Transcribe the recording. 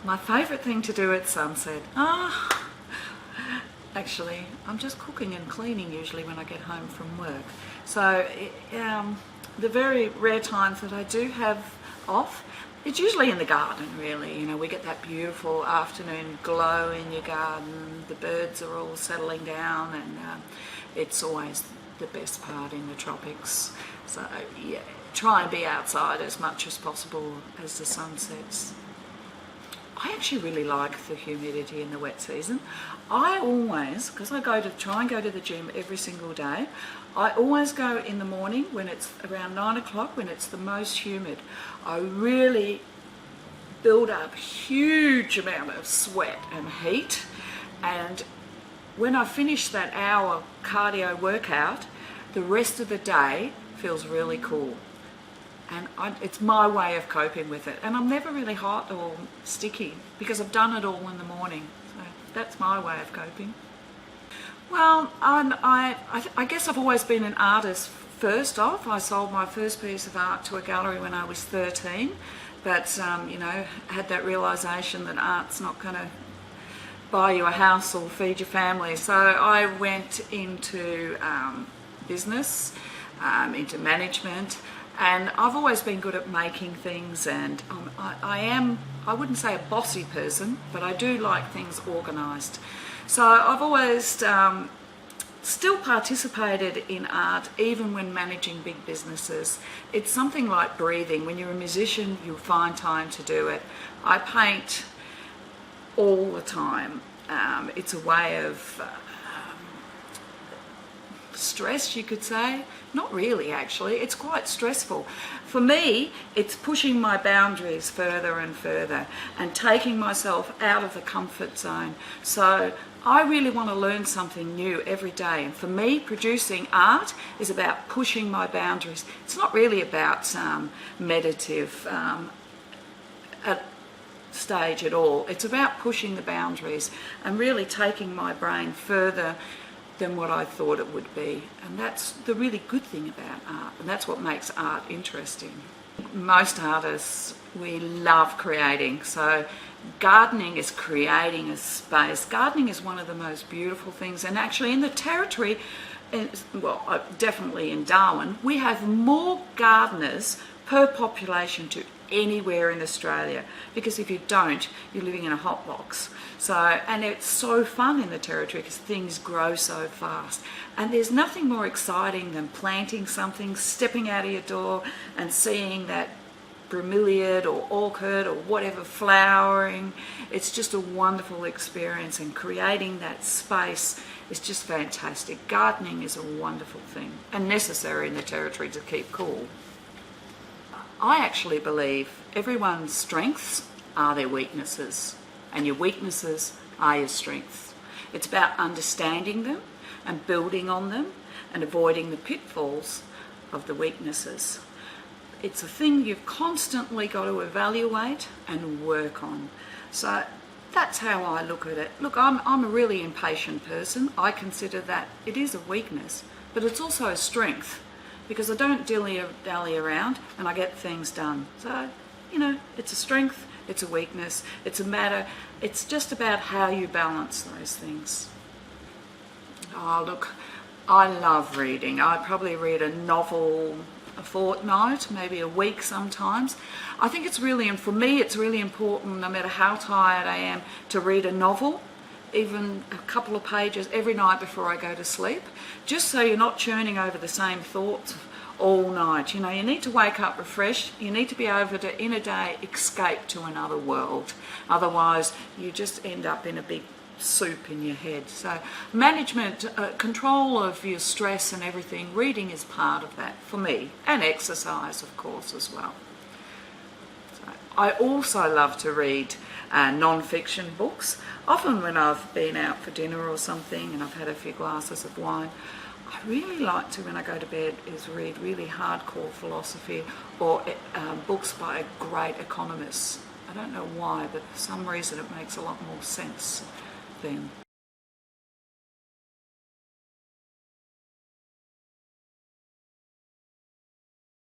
My favourite thing to do at sunset? Actually, I'm just cooking and cleaning usually when I get home from work. So the very rare times that I do have off, it's usually in the garden really. You know, we get that beautiful afternoon glow in your garden, the birds are all settling down, and it's always the best part in the tropics. So yeah, try and be outside as much as possible as the sun sets. I actually really like the humidity in the wet season. I always, because I try and go to the gym every single day, I always go in the morning when it's around 9 o'clock, when it's the most humid. I really build up a huge amount of sweat and heat, and when I finish that hour cardio workout, the rest of the day feels really cool. And it's my way of coping with it. And I'm never really hot or sticky because I've done it all in the morning. So that's my way of coping. Well, I guess I've always been an artist first off. I sold my first piece of art to a gallery when I was 13. But, you know, had that realisation that art's not going to buy you a house or feed your family. So I went into business, into management. And I've always been good at making things, and I wouldn't say a bossy person, but I do like things organised. So I've always still participated in art, even when managing big businesses. It's something like breathing. When you're a musician, you find time to do it. I paint all the time. It's a way of stress, you could say. Not really, actually. It's quite stressful. For me, it's pushing my boundaries further and further and taking myself out of the comfort zone. So I really want to learn something new every day. And for me, producing art is about pushing my boundaries. It's not really about meditative stage at all. It's about pushing the boundaries and really taking my brain further than what I thought it would be. And that's the really good thing about art, and that's what makes art interesting. Most artists, we love creating. So gardening is creating a space. Gardening is one of the most beautiful things, and actually in the territory, well, definitely in Darwin, we have more gardeners per population to anywhere in Australia, because if you don't, you're living in a hot box. So, and it's so fun in the territory because things grow so fast, and there's nothing more exciting than planting something, stepping out of your door and seeing that bromeliad or orchid or whatever flowering. It's just a wonderful experience, and creating that space is just fantastic. Gardening is a wonderful thing and necessary in the territory to keep cool. I actually believe everyone's strengths are their weaknesses, and your weaknesses are your strengths. It's about understanding them and building on them and avoiding the pitfalls of the weaknesses. It's a thing you've constantly got to evaluate and work on. So that's how I look at it. Look, I'm a really impatient person. I consider that it is a weakness, but it's also a strength, because I don't dilly-dally around and I get things done. So, you know, it's a strength, it's a weakness, it's just about how you balance those things. Oh, look, I love reading. I probably read a novel a fortnight, maybe a week sometimes. I think it's really, and for me, it's really important, no matter how tired I am, to read a novel, even a couple of pages every night before I go to sleep, just so you're not churning over the same thoughts all night. You know, you need to wake up refreshed. You need to be able to, in a day, escape to another world. Otherwise, you just end up in a big soup in your head. So management, control of your stress and everything, reading is part of that for me, and exercise, of course, as well. So I also love to read non-fiction books. Often when I've been out for dinner or something and I've had a few glasses of wine, I really like to, when I go to bed, is read really hardcore philosophy or books by great economists. I don't know why, but for some reason it makes a lot more sense then.